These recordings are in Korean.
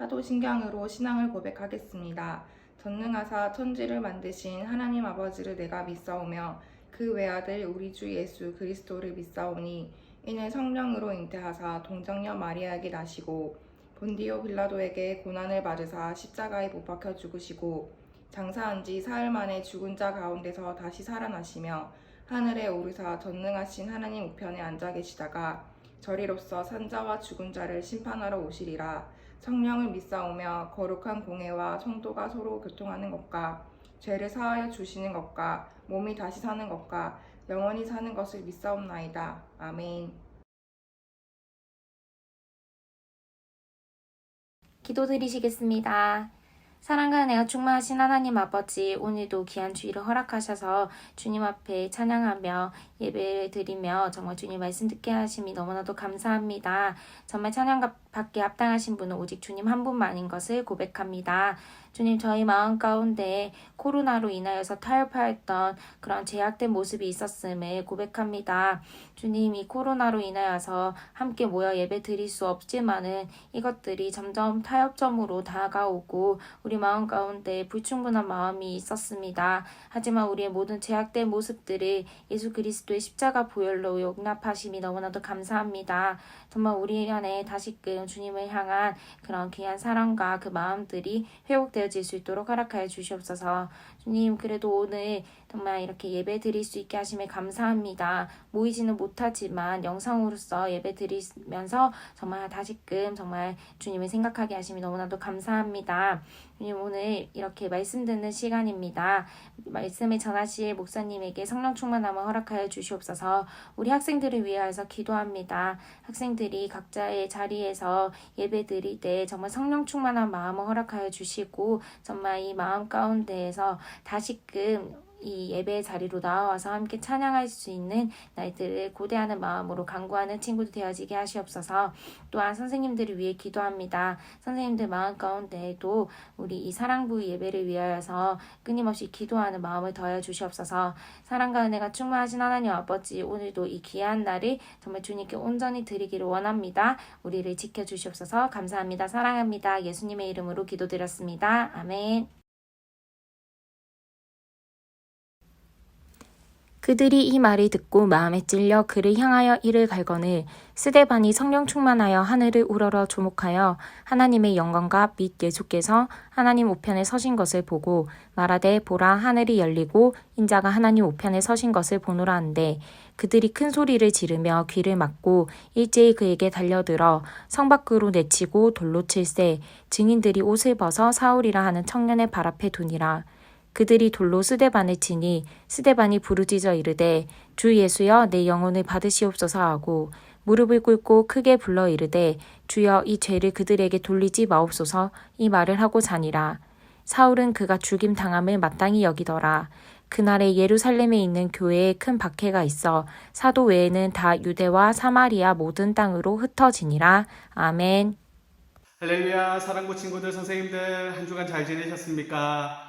사도신경으로 신앙을 고백하겠습니다. 전능하사 천지를 만드신 하나님 아버지를 내가 믿사오며 그 외아들 우리 주 예수 그리스도를 믿사오니 이는 성령으로 잉태하사 동정녀 마리아에게 나시고 본디오 빌라도에게 고난을 받으사 십자가에 못 박혀 죽으시고 장사한 지 사흘 만에 죽은 자 가운데서 다시 살아나시며 하늘에 오르사 전능하신 하나님 우편에 앉아 계시다가 저리로서 산자와 죽은 자를 심판하러 오시리라. 성령을 믿사오며 거룩한 공회와 성도가 서로 교통하는 것과 죄를 사하여 주시는 것과 몸이 다시 사는 것과 영원히 사는 것을 믿사옵나이다. 아멘. 기도드리시겠습니다. 사랑과 은혜가 충만하신 하나님 아버지, 오늘도 귀한 주일을 허락하셔서 주님 앞에 찬양하며 예배를 드리며 정말 주님 말씀 듣게 하심이 너무나도 감사합니다. 정말 찬양 받기에 합당하신 분은 오직 주님 한 분만인 것을 고백합니다. 주님, 저희 마음 가운데 코로나로 인하여서 타협하였던 그런 제약된 모습이 있었음을 고백합니다. 주님, 이 코로나로 인하여서 함께 모여 예배 드릴 수 없지만은 이것들이 점점 타협점으로 다가오고 우리 마음 가운데 불충분한 마음이 있었습니다. 하지만 우리의 모든 제약된 모습들을 예수 그리스도의 십자가 보혈로 용납하심이 너무나도 감사합니다. 정말 우리 안에 다시금 주님을 향한 그런 귀한 사랑과 그 마음들이 회복되어질 수 있도록 허락하여 주시옵소서. 주님, 그래도 오늘 정말 이렇게 예배 드릴 수 있게 하심에 감사합니다. 모이지는 못하지만 영상으로서 예배 드리면서 정말 다시금 정말 주님을 생각하게 하심이 너무나도 감사합니다. 주님, 오늘 이렇게 말씀 듣는 시간입니다. 말씀을 전하실 목사님에게 성령 충만함을 허락하여 주시옵소서. 우리 학생들을 위하여서 기도합니다. 학생들이 각자의 자리에서 예배 드릴 때 정말 성령 충만한 마음을 허락하여 주시고 정말 이 마음 가운데에서 다시금 이 예배의 자리로 나와서 함께 찬양할 수 있는 날들을 고대하는 마음으로 간구하는 친구도 되어지게 하시옵소서. 또한 선생님들을 위해 기도합니다. 선생님들 마음 가운데에도 우리 이 사랑부 예배를 위하여서 끊임없이 기도하는 마음을 더해 주시옵소서. 사랑과 은혜가 충만하신 하나님 아버지, 오늘도 이 귀한 날을 정말 주님께 온전히 드리기를 원합니다. 우리를 지켜주시옵소서. 감사합니다. 사랑합니다. 예수님의 이름으로 기도드렸습니다. 아멘. 그들이 이 말을 듣고 마음에 찔려 그를 향하여 이를 갈거늘 스데반이 성령 충만하여 하늘을 우러러 조목하여 하나님의 영광과 및 예수께서 하나님 우편에 서신 것을 보고 말하되 보라 하늘이 열리고 인자가 하나님 우편에 서신 것을 보노라 한데 그들이 큰 소리를 지르며 귀를 막고 일제히 그에게 달려들어 성 밖으로 내치고 돌로 칠세 증인들이 옷을 벗어 사울이라 하는 청년의 발 앞에 두니라. 그들이 돌로 스데반을 치니 스데반이 부르짖어 이르되 주 예수여 내 영혼을 받으시옵소서 하고 무릎을 꿇고 크게 불러 이르되 주여 이 죄를 그들에게 돌리지 마옵소서 이 말을 하고 자니라. 사울은 그가 죽임 당함을 마땅히 여기더라. 그날에 예루살렘에 있는 교회에 큰 박해가 있어 사도 외에는 다 유대와 사마리아 모든 땅으로 흩어지니라. 아멘. 할렐루야. 사랑부 친구들, 선생님들 한 주간 잘 지내셨습니까?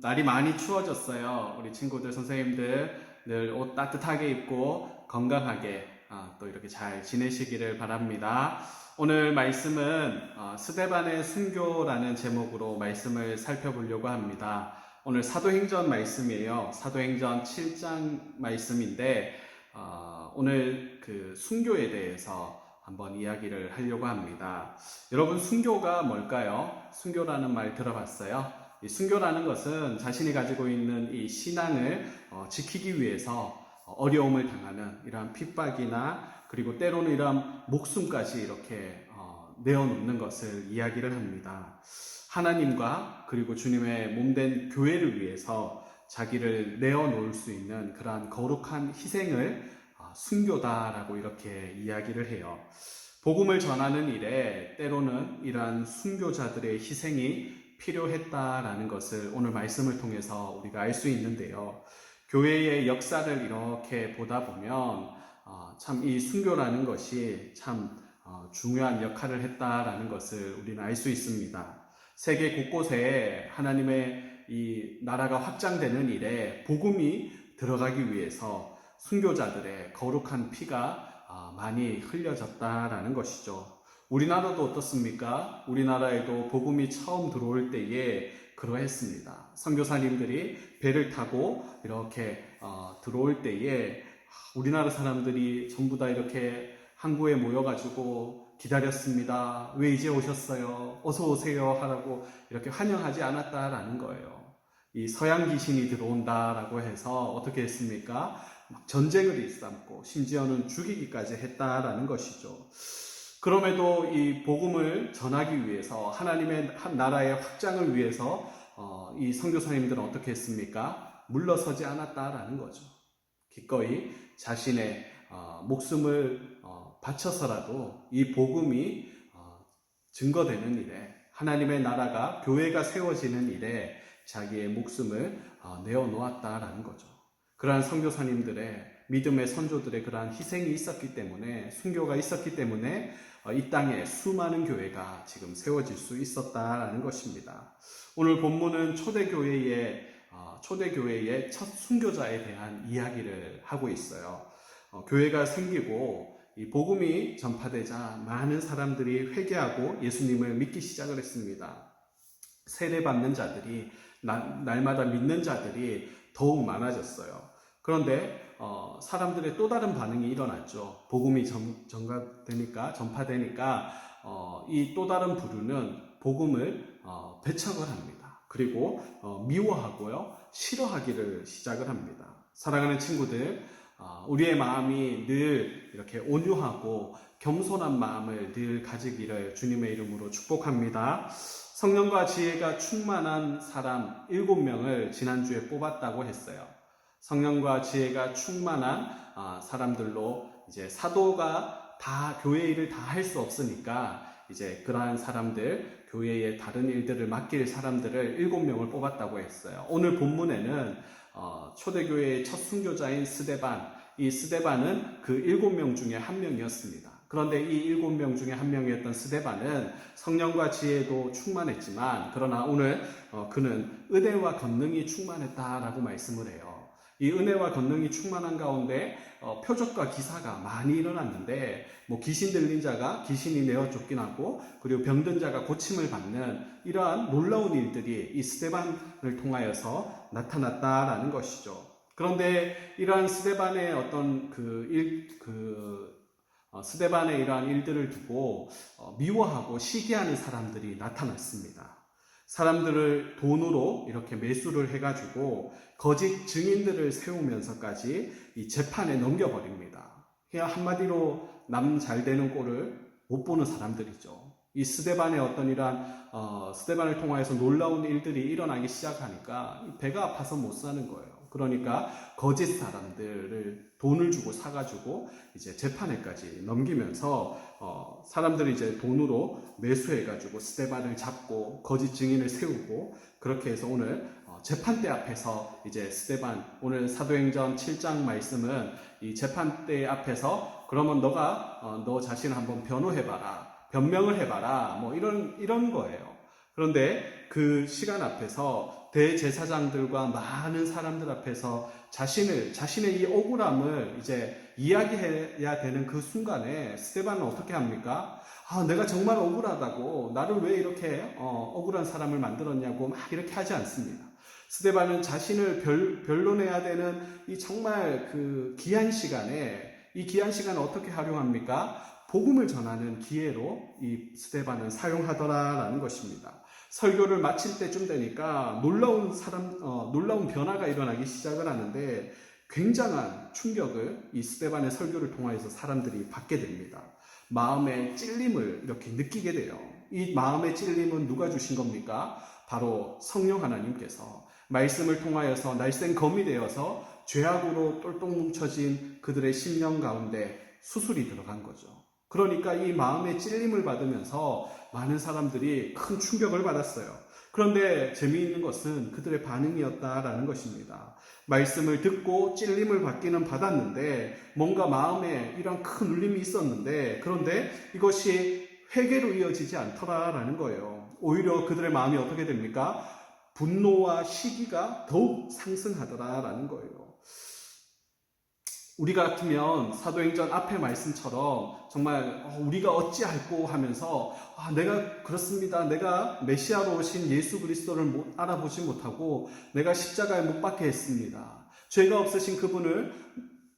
날이 많이 추워졌어요. 우리 친구들, 선생님들 늘 옷 따뜻하게 입고 건강하게 또 이렇게 잘 지내시기를 바랍니다. 오늘 말씀은 스데반의 순교라는 제목으로 말씀을 살펴보려고 합니다. 오늘 사도행전 말씀이에요. 사도행전 7장 말씀인데 오늘 그 순교에 대해서 한번 이야기를 하려고 합니다. 여러분, 순교가 뭘까요? 순교라는 말 들어봤어요? 이 순교라는 것은 자신이 가지고 있는 이 신앙을 지키기 위해서 어려움을 당하는 이러한 핍박이나 그리고 때로는 이러한 목숨까지 이렇게 내어놓는 것을 이야기를 합니다. 하나님과 그리고 주님의 몸된 교회를 위해서 자기를 내어놓을 수 있는 그러한 거룩한 희생을 순교다라고 이렇게 이야기를 해요. 복음을 전하는 일에 때로는 이러한 순교자들의 희생이 필요했다라는 것을 오늘 말씀을 통해서 우리가 알 수 있는데요. 교회의 역사를 이렇게 보다 보면 참 이 순교라는 것이 참 중요한 역할을 했다라는 것을 우리는 알 수 있습니다. 세계 곳곳에 하나님의 이 나라가 확장되는 일에 복음이 들어가기 위해서 순교자들의 거룩한 피가 많이 흘려졌다라는 것이죠. 우리나라도 어떻습니까? 우리나라에도 복음이 처음 들어올 때에 그러했습니다. 선교사님들이 배를 타고 이렇게 들어올 때에 우리나라 사람들이 전부 다 이렇게 항구에 모여가지고 기다렸습니다. 왜 이제 오셨어요? 어서 오세요 하라고 이렇게 환영하지 않았다라는 거예요. 이 서양 귀신이 들어온다라고 해서 어떻게 했습니까? 막 전쟁을 일삼고 심지어는 죽이기까지 했다라는 것이죠. 그럼에도 이 복음을 전하기 위해서 하나님의 나라의 확장을 위해서 이 선교사님들은 어떻게 했습니까? 물러서지 않았다라는 거죠. 기꺼이 자신의 목숨을 바쳐서라도 이 복음이 증거되는 일에, 하나님의 나라가, 교회가 세워지는 일에 자기의 목숨을 내어놓았다라는 거죠. 그러한 선교사님들의, 믿음의 선조들의 그러한 희생이 있었기 때문에, 순교가 있었기 때문에 이 땅에 수많은 교회가 지금 세워질 수 있었다라는 것입니다. 오늘 본문은 초대교회의 첫 순교자에 대한 이야기를 하고 있어요. 교회가 생기고 이 복음이 전파되자 많은 사람들이 회개하고 예수님을 믿기 시작을 했습니다. 세례받는 자들이, 날마다 믿는 자들이 더욱 많아졌어요. 그런데 사람들의 또 다른 반응이 일어났죠. 복음이 전파되니까 이 또 다른 부류는 복음을 배척을 합니다. 그리고 미워하고요, 싫어하기를 시작을 합니다. 사랑하는 친구들, 우리의 마음이 늘 이렇게 온유하고 겸손한 마음을 늘 가지기를 주님의 이름으로 축복합니다. 성령과 지혜가 충만한 사람 7명을 지난주에 뽑았다고 했어요. 성령과 지혜가 충만한 사람들로, 이제 사도가 다 교회 일을 다 할 수 없으니까 이제 그러한 사람들, 교회의 다른 일들을 맡길 사람들을 7명을 뽑았다고 했어요. 오늘 본문에는 초대교회의 첫 순교자인 스데반, 이 스데반은 그 7명 중에 한 명이었습니다. 그런데 이 7명 중에 한 명이었던 스데반은 성령과 지혜도 충만했지만, 그러나 오늘 그는 은혜와 권능이 충만했다라고 말씀을 해요. 이 은혜와 권능이 충만한 가운데 표적과 기사가 많이 일어났는데, 귀신 들린 자가 귀신이 내어 쫓겨나고, 그리고 병든 자가 고침을 받는 이러한 놀라운 일들이 이 스데반을 통하여서 나타났다라는 것이죠. 그런데 이러한 스데반의 스데반의 이러한 일들을 두고 미워하고 시기하는 사람들이 나타났습니다. 사람들을 돈으로 이렇게 매수를 해가지고 거짓 증인들을 세우면서까지 이 재판에 넘겨버립니다. 그냥 한마디로 남 잘 되는 꼴을 못 보는 사람들이죠. 이 스데반의 스데반을 통하여서 놀라운 일들이 일어나기 시작하니까 배가 아파서 못 사는 거예요. 그러니까 거짓 사람들을 돈을 주고 사가지고 이제 재판에까지 넘기면서 사람들이 이제 돈으로 매수해가지고 스데반을 잡고 거짓 증인을 세우고, 그렇게 해서 오늘 재판대 앞에서 이제 스데반, 오늘 사도행전 7장 말씀은 이 재판대 앞에서 그러면 너 자신을 한번 변명을 해봐라, 이런 거예요. 그런데 그 시간 앞에서 대제사장들과 많은 사람들 앞에서 자신의 이 억울함을 이제 이야기해야 되는 그 순간에 스데반은 어떻게 합니까? 내가 정말 억울하다고, 나를 왜 이렇게 억울한 사람을 만들었냐고 막 이렇게 하지 않습니다. 스데반은 자신을 변론해야 되는 이 정말 그 귀한 시간에, 이 귀한 시간을 어떻게 활용합니까? 복음을 전하는 기회로 이 스데반은 사용하더라라는 것입니다. 설교를 마칠 때쯤 되니까 놀라운 변화가 일어나기 시작을 하는데, 굉장한 충격을 이 스데반의 설교를 통해서 사람들이 받게 됩니다. 마음의 찔림을 이렇게 느끼게 돼요. 이 마음의 찔림은 누가 주신 겁니까? 바로 성령 하나님께서 말씀을 통하여서 날쌘 검이 되어서 죄악으로 똘똘 뭉쳐진 그들의 심령 가운데 수술이 들어간 거죠. 그러니까 이 마음의 찔림을 받으면서 많은 사람들이 큰 충격을 받았어요. 그런데 재미있는 것은 그들의 반응이었다라는 것입니다. 말씀을 듣고 찔림을 받기는 받았는데, 뭔가 마음에 이런 큰 울림이 있었는데, 그런데 이것이 회개로 이어지지 않더라라는 거예요. 오히려 그들의 마음이 어떻게 됩니까? 분노와 시기가 더욱 상승하더라라는 거예요. 우리 같으면 사도행전 앞의 말씀처럼 정말 우리가 어찌할꼬 하면서 내가 그렇습니다. 내가 메시아로 오신 예수 그리스도를 알아보지 못하고 내가 십자가에 못 박게 했습니다. 죄가 없으신 그분을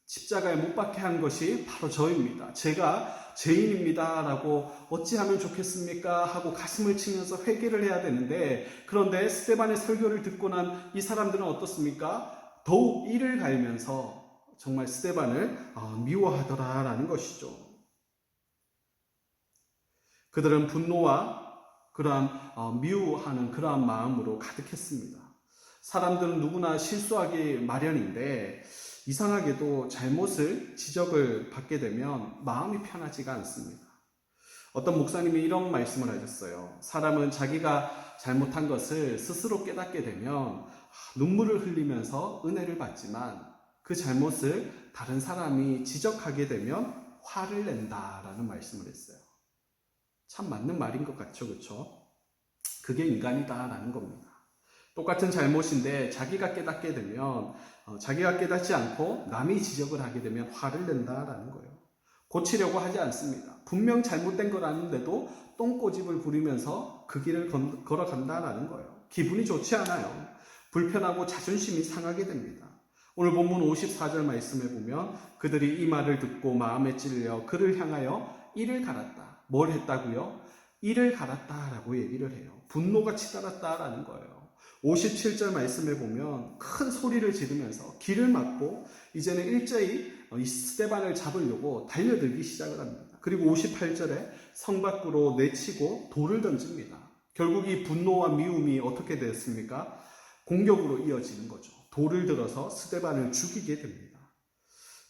십자가에 못 박게 한 것이 바로 저입니다. 제가 죄인입니다 라고 어찌하면 좋겠습니까 하고 가슴을 치면서 회개를 해야 되는데, 그런데 스데반의 설교를 듣고 난 이 사람들은 어떻습니까? 더욱 이를 갈면서 정말 스데반을 미워하더라라는 것이죠. 그들은 분노와 그러한 미워하는 그러한 마음으로 가득했습니다. 사람들은 누구나 실수하기 마련인데 이상하게도 잘못을 지적을 받게 되면 마음이 편하지가 않습니다. 어떤 목사님이 이런 말씀을 하셨어요. 사람은 자기가 잘못한 것을 스스로 깨닫게 되면 눈물을 흘리면서 은혜를 받지만 그 잘못을 다른 사람이 지적하게 되면 화를 낸다라는 말씀을 했어요. 참 맞는 말인 것 같죠, 그렇죠? 그게 인간이다라는 겁니다. 똑같은 잘못인데 자기가 깨닫게 되면 자기가 깨닫지 않고 남이 지적을 하게 되면 화를 낸다라는 거예요. 고치려고 하지 않습니다. 분명 잘못된 걸 아는데도 똥꼬집을 부리면서 그 길을 걸어간다라는 거예요. 기분이 좋지 않아요. 불편하고 자존심이 상하게 됩니다. 오늘 본문 54절 말씀에 보면 그들이 이 말을 듣고 마음에 찔려 그를 향하여 이를 갈았다. 뭘 했다고요? 이를 갈았다라고 얘기를 해요. 분노가 치달았다라는 거예요. 57절 말씀에 보면 큰 소리를 지르면서 길을 막고 이제는 일제히 이 스데반을 잡으려고 달려들기 시작을 합니다. 그리고 58절에 성 밖으로 내치고 돌을 던집니다. 결국 이 분노와 미움이 어떻게 되었습니까? 공격으로 이어지는 거죠. 돌을 들어서 스데반을 죽이게 됩니다.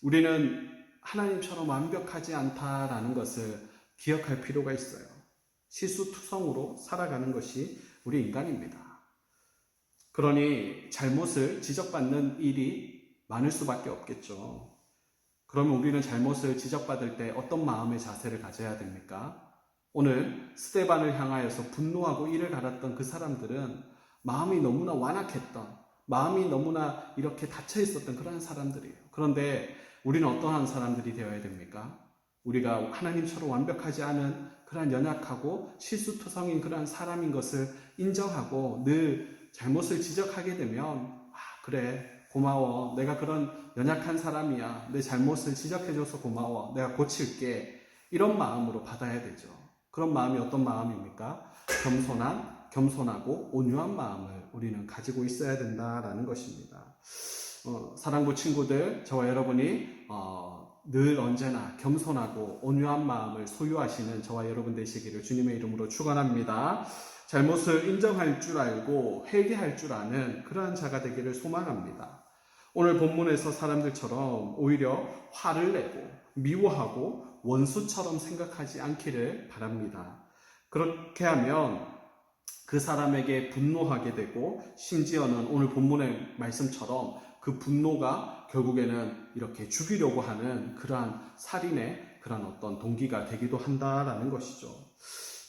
우리는 하나님처럼 완벽하지 않다라는 것을 기억할 필요가 있어요. 실수투성으로 살아가는 것이 우리 인간입니다. 그러니 잘못을 지적받는 일이 많을 수밖에 없겠죠. 그러면 우리는 잘못을 지적받을 때 어떤 마음의 자세를 가져야 됩니까? 오늘 스데반을 향하여서 분노하고 이를 갈았던 그 사람들은 마음이 너무나 완악했던, 마음이 너무나 이렇게 닫혀 있었던 그런 사람들이에요. 그런데 우리는 어떠한 사람들이 되어야 됩니까? 우리가 하나님처럼 완벽하지 않은 그러한 연약하고 실수투성인 그러한 사람인 것을 인정하고 늘 잘못을 지적하게 되면 그래 고마워, 내가 그런 연약한 사람이야, 내 잘못을 지적해줘서 고마워, 내가 고칠게, 이런 마음으로 받아야 되죠. 그런 마음이 어떤 마음입니까? 겸손하고 온유한 마음을 우리는 가지고 있어야 된다라는 것입니다. 사랑부 친구들, 저와 여러분이 늘 언제나 겸손하고 온유한 마음을 소유하시는 저와 여러분 되시기를 주님의 이름으로 축원합니다. 잘못을 인정할 줄 알고 회개할 줄 아는 그러한 자가 되기를 소망합니다. 오늘 본문에서 사람들처럼 오히려 화를 내고 미워하고 원수처럼 생각하지 않기를 바랍니다. 그렇게 하면 그 사람에게 분노하게 되고 심지어는 오늘 본문의 말씀처럼 그 분노가 결국에는 이렇게 죽이려고 하는 그러한 살인의 그러한 어떤 동기가 되기도 한다라는 것이죠.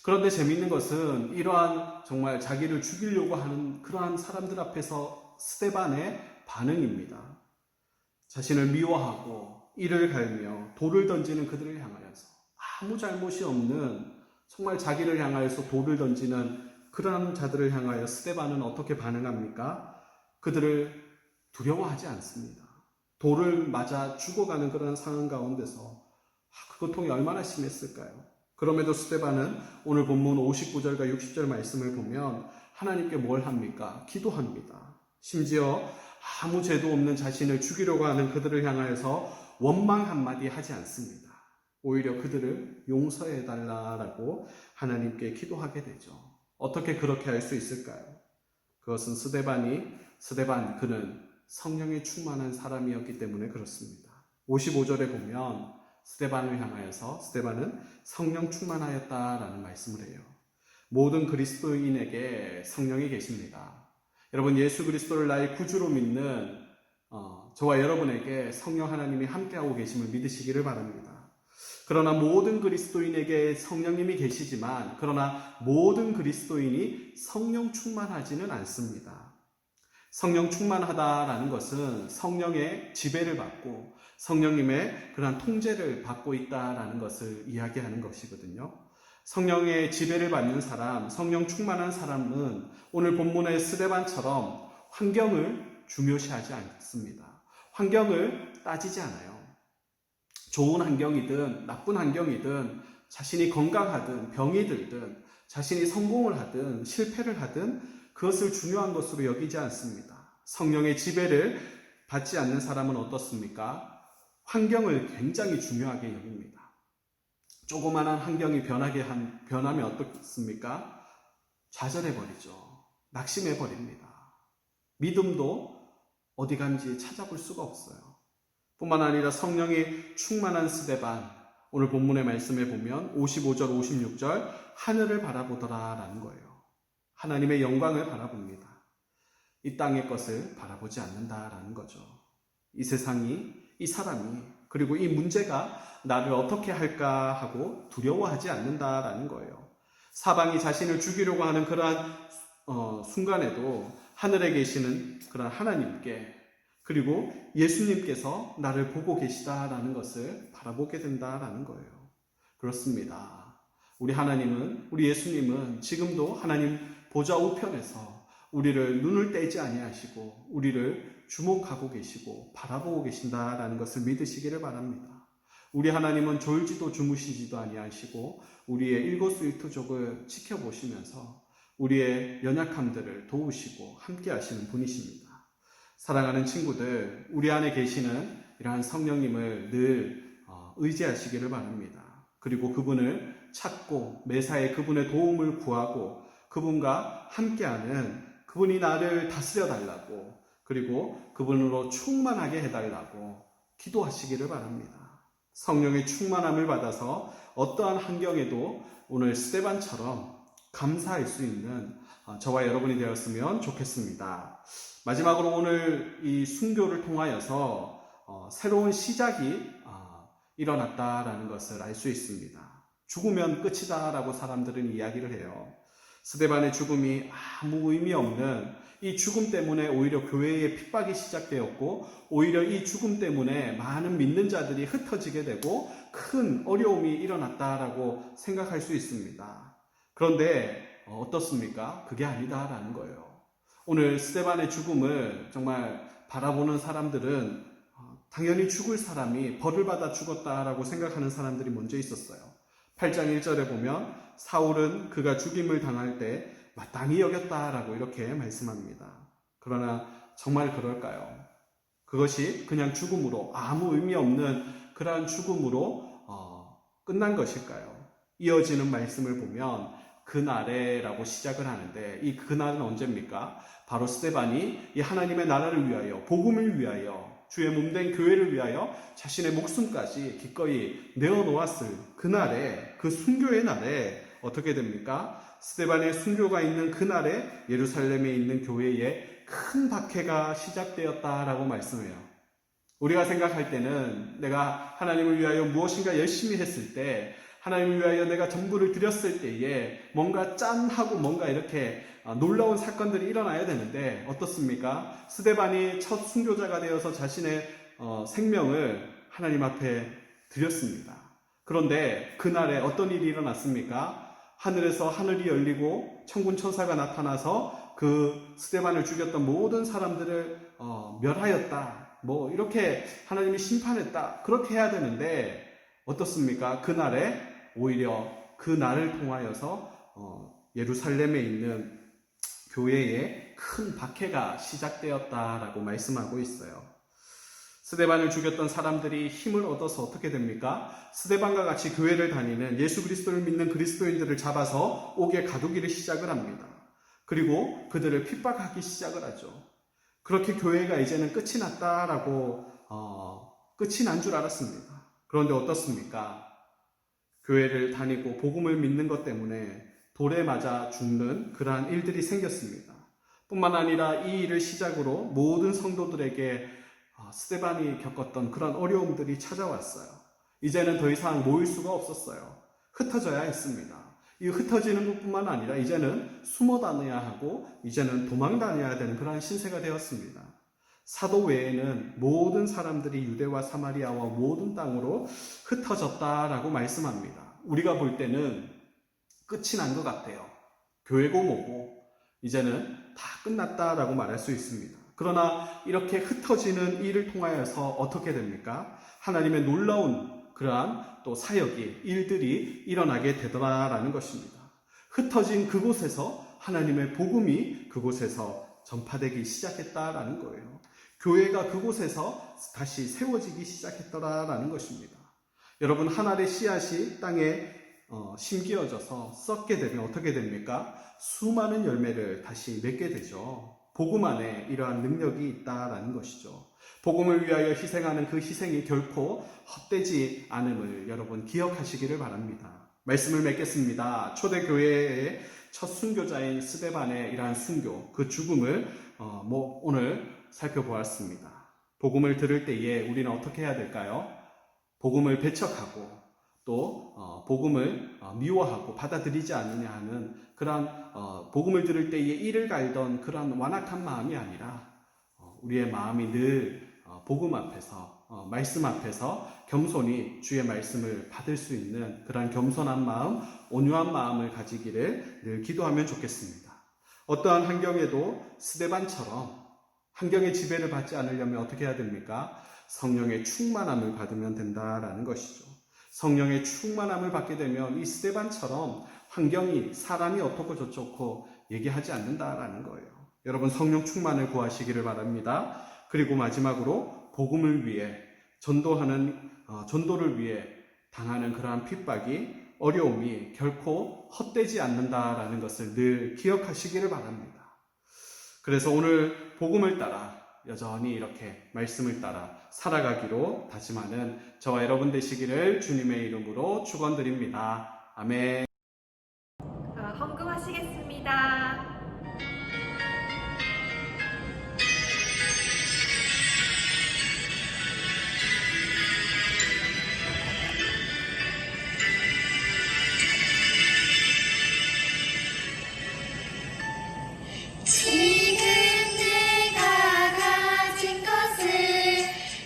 그런데 재미있는 것은 이러한 정말 자기를 죽이려고 하는 그러한 사람들 앞에서 스데반의 반응입니다. 자신을 미워하고 이를 갈며 돌을 던지는 그들을 향하여서 아무 잘못이 없는 정말 자기를 향하여서 돌을 던지는 그러한 자들을 향하여 스데반은 어떻게 반응합니까? 그들을 두려워하지 않습니다. 돌을 맞아 죽어가는 그런 상황 가운데서 그 고통이 얼마나 심했을까요? 그럼에도 스데반은 오늘 본문 59절과 60절 말씀을 보면 하나님께 뭘 합니까? 기도합니다. 심지어 아무 죄도 없는 자신을 죽이려고 하는 그들을 향하여서 원망 한마디 하지 않습니다. 오히려 그들을 용서해달라고 하나님께 기도하게 되죠. 어떻게 그렇게 할 수 있을까요? 그것은 스데반 그는 성령에 충만한 사람이었기 때문에 그렇습니다. 55절에 보면 스데반을 향하여서 스데반은 성령 충만하였다라는 말씀을 해요. 모든 그리스도인에게 성령이 계십니다. 여러분, 예수 그리스도를 나의 구주로 믿는 저와 여러분에게 성령 하나님이 함께하고 계심을 믿으시기를 바랍니다. 그러나 모든 그리스도인에게 성령님이 계시지만 그러나 모든 그리스도인이 성령 충만하지는 않습니다. 성령 충만하다라는 것은 성령의 지배를 받고 성령님의 그러한 통제를 받고 있다라는 것을 이야기하는 것이거든요. 성령의 지배를 받는 사람, 성령 충만한 사람은 오늘 본문의 스데반처럼 환경을 중요시하지 않습니다. 환경을 따지지 않아요. 좋은 환경이든 나쁜 환경이든 자신이 건강하든 병이 들든 자신이 성공을 하든 실패를 하든 그것을 중요한 것으로 여기지 않습니다. 성령의 지배를 받지 않는 사람은 어떻습니까? 환경을 굉장히 중요하게 여깁니다. 조그마한 환경이 변하면 어떻습니까? 좌절해버리죠. 낙심해버립니다. 믿음도 어디 간지 찾아볼 수가 없어요. 뿐만 아니라 성령이 충만한 스데반, 오늘 본문의 말씀에 보면 55절, 56절 하늘을 바라보더라 라는 거예요. 하나님의 영광을 바라봅니다. 이 땅의 것을 바라보지 않는다라는 거죠. 이 세상이, 이 사람이, 그리고 이 문제가 나를 어떻게 할까 하고 두려워하지 않는다라는 거예요. 사방이 자신을 죽이려고 하는 그러한 순간에도 하늘에 계시는 그런 하나님께, 그리고 예수님께서 나를 보고 계시다라는 것을 바라보게 된다라는 거예요. 그렇습니다. 우리 하나님은, 우리 예수님은 지금도 하나님 보좌 우편에서 우리를 눈을 떼지 아니하시고 우리를 주목하고 계시고 바라보고 계신다라는 것을 믿으시기를 바랍니다. 우리 하나님은 졸지도 주무시지도 아니하시고 우리의 일거수일투족을 지켜보시면서 우리의 연약함들을 도우시고 함께 하시는 분이십니다. 사랑하는 친구들, 우리 안에 계시는 이러한 성령님을 늘 의지하시기를 바랍니다. 그리고 그분을 찾고 매사에 그분의 도움을 구하고 그분과 함께하는, 그분이 나를 다스려 달라고, 그리고 그분으로 충만하게 해달라고 기도하시기를 바랍니다. 성령의 충만함을 받아서 어떠한 환경에도 오늘 스데반처럼 감사할 수 있는 저와 여러분이 되었으면 좋겠습니다. 마지막으로 오늘 이 순교를 통하여서 새로운 시작이 일어났다라는 것을 알 수 있습니다. 죽으면 끝이다라고 사람들은 이야기를 해요. 스데반의 죽음이 아무 의미 없는 이 죽음 때문에 오히려 교회의 핍박이 시작되었고 오히려 이 죽음 때문에 많은 믿는 자들이 흩어지게 되고 큰 어려움이 일어났다라고 생각할 수 있습니다. 그런데 어떻습니까? 그게 아니다라는 거예요. 오늘 스데반의 죽음을 정말 바라보는 사람들은 당연히 죽을 사람이 벌을 받아 죽었다라고 생각하는 사람들이 먼저 있었어요. 8장 1절에 보면 사울은 그가 죽임을 당할 때 마땅히 여겼다라고 이렇게 말씀합니다. 그러나 정말 그럴까요? 그것이 그냥 죽음으로, 아무 의미 없는 그러한 죽음으로 끝난 것일까요? 이어지는 말씀을 보면 그날에라고 시작을 하는데 이 그날은 언제입니까? 바로 스데반이 이 하나님의 나라를 위하여, 복음을 위하여, 주의 몸된 교회를 위하여 자신의 목숨까지 기꺼이 내어놓았을 그날에, 그 순교의 날에 어떻게 됩니까? 스데반의 순교가 있는 그날에 예루살렘에 있는 교회에 큰 박해가 시작되었다라고 말씀해요. 우리가 생각할 때는 내가 하나님을 위하여 무엇인가 열심히 했을 때, 하나님을 위하여 내가 전부를 드렸을 때에 뭔가 짠하고 뭔가 이렇게 놀라운 사건들이 일어나야 되는데 어떻습니까? 스데반이 첫 순교자가 되어서 자신의 생명을 하나님 앞에 드렸습니다. 그런데 그날에 어떤 일이 일어났습니까? 하늘에서 하늘이 열리고 천군 천사가 나타나서 그 스데반을 죽였던 모든 사람들을 멸하였다. 뭐 이렇게 하나님이 심판했다. 그렇게 해야 되는데 어떻습니까? 그날에 오히려 그 날을 통하여서 예루살렘에 있는 교회에 큰 박해가 시작되었다라고 말씀하고 있어요. 스데반을 죽였던 사람들이 힘을 얻어서 어떻게 됩니까? 스데반과 같이 교회를 다니는 예수 그리스도를 믿는 그리스도인들을 잡아서 옥에 가두기를 시작을 합니다. 그리고 그들을 핍박하기 시작을 하죠. 그렇게 교회가 이제는 끝이 났다라고 끝이 난 줄 알았습니다. 그런데 어떻습니까? 교회를 다니고 복음을 믿는 것 때문에 돌에 맞아 죽는 그러한 일들이 생겼습니다. 뿐만 아니라 이 일을 시작으로 모든 성도들에게 스데반이 겪었던 그런 어려움들이 찾아왔어요. 이제는 더 이상 모일 수가 없었어요. 흩어져야 했습니다. 이 흩어지는 것뿐만 아니라 이제는 숨어 다녀야 하고 이제는 도망 다녀야 되는 그러한 신세가 되었습니다. 사도 외에는 모든 사람들이 유대와 사마리아와 모든 땅으로 흩어졌다라고 말씀합니다. 우리가 볼 때는 끝이 난 것 같아요. 교회고 뭐고 이제는 다 끝났다라고 말할 수 있습니다. 그러나 이렇게 흩어지는 일을 통하여서 어떻게 됩니까? 하나님의 놀라운 그러한 또 사역이, 일들이 일어나게 되더라라는 것입니다. 흩어진 그곳에서 하나님의 복음이 그곳에서 전파되기 시작했다라는 거예요. 교회가 그곳에서 다시 세워지기 시작했더라라는 것입니다. 여러분, 하나의 씨앗이 땅에 심기어져서 썩게 되면 어떻게 됩니까? 수많은 열매를 다시 맺게 되죠. 복음 안에 이러한 능력이 있다라는 것이죠. 복음을 위하여 희생하는 그 희생이 결코 헛되지 않음을 여러분 기억하시기를 바랍니다. 말씀을 맺겠습니다. 초대교회의 첫 순교자인 스데반의 이러한 순교, 그 죽음을 오늘 살펴보았습니다. 복음을 들을 때에 우리는 어떻게 해야 될까요? 복음을 배척하고 또 복음을 미워하고 받아들이지 않느냐 하는 그러한 복음을 들을 때에 이를 갈던 그러한 완악한 마음이 아니라 우리의 마음이 늘 복음 앞에서 말씀 앞에서 겸손히 주의 말씀을 받을 수 있는 그러한 겸손한 마음, 온유한 마음을 가지기를 늘 기도하면 좋겠습니다. 어떠한 환경에도 스데반처럼 환경의 지배를 받지 않으려면 어떻게 해야 됩니까? 성령의 충만함을 받으면 된다라는 것이죠. 성령의 충만함을 받게 되면 이 스데반처럼 환경이 사람이 어떻고 저쩌고 얘기하지 않는다라는 거예요. 여러분, 성령 충만을 구하시기를 바랍니다. 그리고 마지막으로 복음을 위해 전도를 위해 당하는 그러한 핍박이, 어려움이 결코 헛되지 않는다라는 것을 늘 기억하시기를 바랍니다. 그래서 오늘 복음을 따라 여전히 이렇게 말씀을 따라 살아가기로 다짐하는 저와 여러분 되시기를 주님의 이름으로 축원드립니다. 아멘. 헌금하시겠습니다. 지금 내가 가진 것을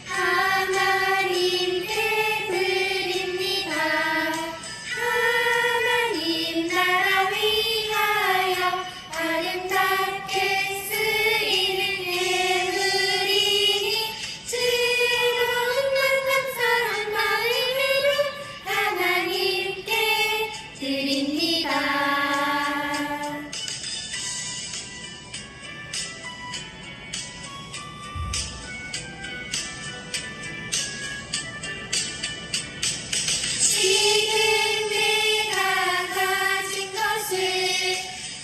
하나님께 드립니다. 하나님 나라 위하여 아름답게 쓰이는 예물이니 즐거운 감사한 마음으로 하나님께 드립니다. 지금 내가 가진 것을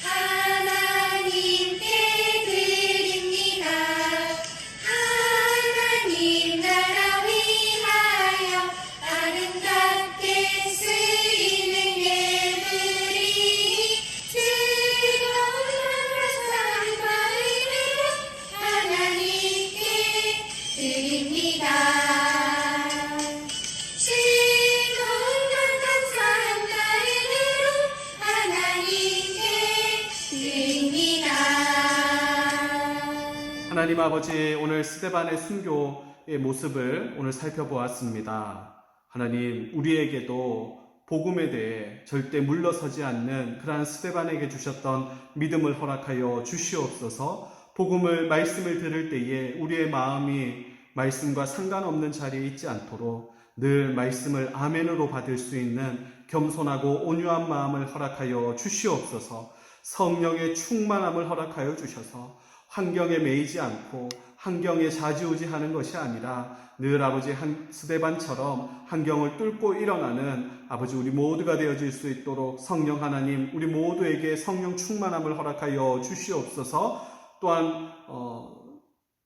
하나님께 드립니다. 하나님 나라 위하여 아름답게 쓰이는 예물이니 즐거운 감사한 마음으로 하나님께 드립니다. 하나님 아버지, 오늘 스데반의 순교의 모습을 오늘 살펴보았습니다. 하나님, 우리에게도 복음에 대해 절대 물러서지 않는 그러한 스데반에게 주셨던 믿음을 허락하여 주시옵소서. 말씀을 들을 때에 우리의 마음이 말씀과 상관없는 자리에 있지 않도록 늘 말씀을 아멘으로 받을 수 있는 겸손하고 온유한 마음을 허락하여 주시옵소서. 성령의 충만함을 허락하여 주셔서 환경에 매이지 않고 환경에 좌지우지하는 것이 아니라 늘 아버지 스데반처럼 환경을 뚫고 일어나는 아버지 우리 모두가 되어질 수 있도록 성령 하나님, 우리 모두에게 성령 충만함을 허락하여 주시옵소서. 또한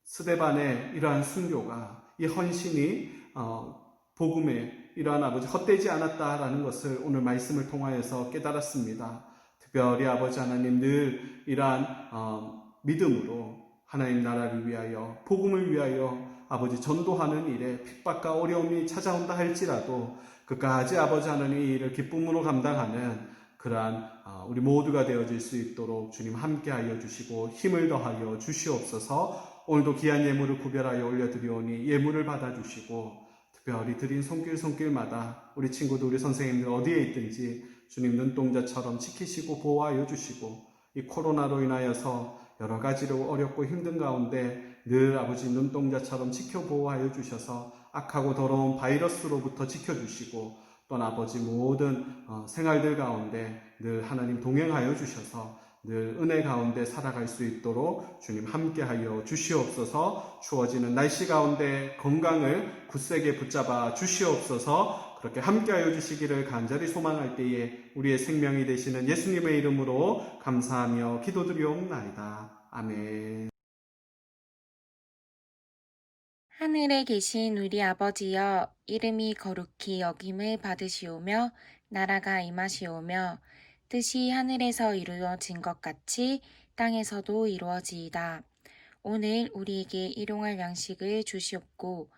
스데반의 이러한 순교가, 이 헌신이 복음에 이러한 아버지 헛되지 않았다라는 것을 오늘 말씀을 통하여서 깨달았습니다. 특별히 아버지 하나님, 늘 이러한 믿음으로 하나님 나라를 위하여, 복음을 위하여 아버지 전도하는 일에 핍박과 어려움이 찾아온다 할지라도 그까지 아버지 하나님 이 일을 기쁨으로 감당하는 그러한 우리 모두가 되어질 수 있도록 주님 함께하여 주시고 힘을 더하여 주시옵소서. 오늘도 귀한 예물을 구별하여 올려드리오니 예물을 받아주시고 특별히 드린 손길마다 우리 친구들, 우리 선생님들 어디에 있든지 주님 눈동자처럼 지키시고 보호하여 주시고 이 코로나로 인하여서 여러 가지로 어렵고 힘든 가운데 늘 아버지 눈동자처럼 지켜 보호하여 주셔서 악하고 더러운 바이러스로부터 지켜주시고 또한 아버지 모든 생활들 가운데 늘 하나님 동행하여 주셔서 늘 은혜 가운데 살아갈 수 있도록 주님 함께하여 주시옵소서. 추워지는 날씨 가운데 건강을 굳세게 붙잡아 주시옵소서. 그렇게 함께하여 주시기를 간절히 소망할 때에 우리의 생명이 되시는 예수님의 이름으로 감사하며 기도드리옵나이다. 아멘. 하늘에 계신 우리 아버지여, 이름이 거룩히 여김을 받으시오며 나라가 임하시오며 뜻이 하늘에서 이루어진 것 같이 땅에서도 이루어지이다. 오늘 우리에게 일용할 양식을 주시옵고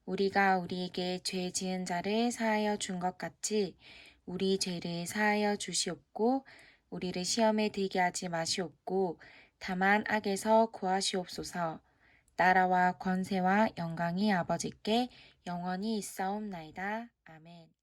우리가 우리에게 죄 지은 자를 사하여 준 것 같이 우리 죄를 사하여 주시옵고 우리를 시험에 들게 하지 마시옵고 다만 악에서 구하시옵소서. 나라와 권세와 영광이 아버지께 영원히 있사옵나이다. 아멘.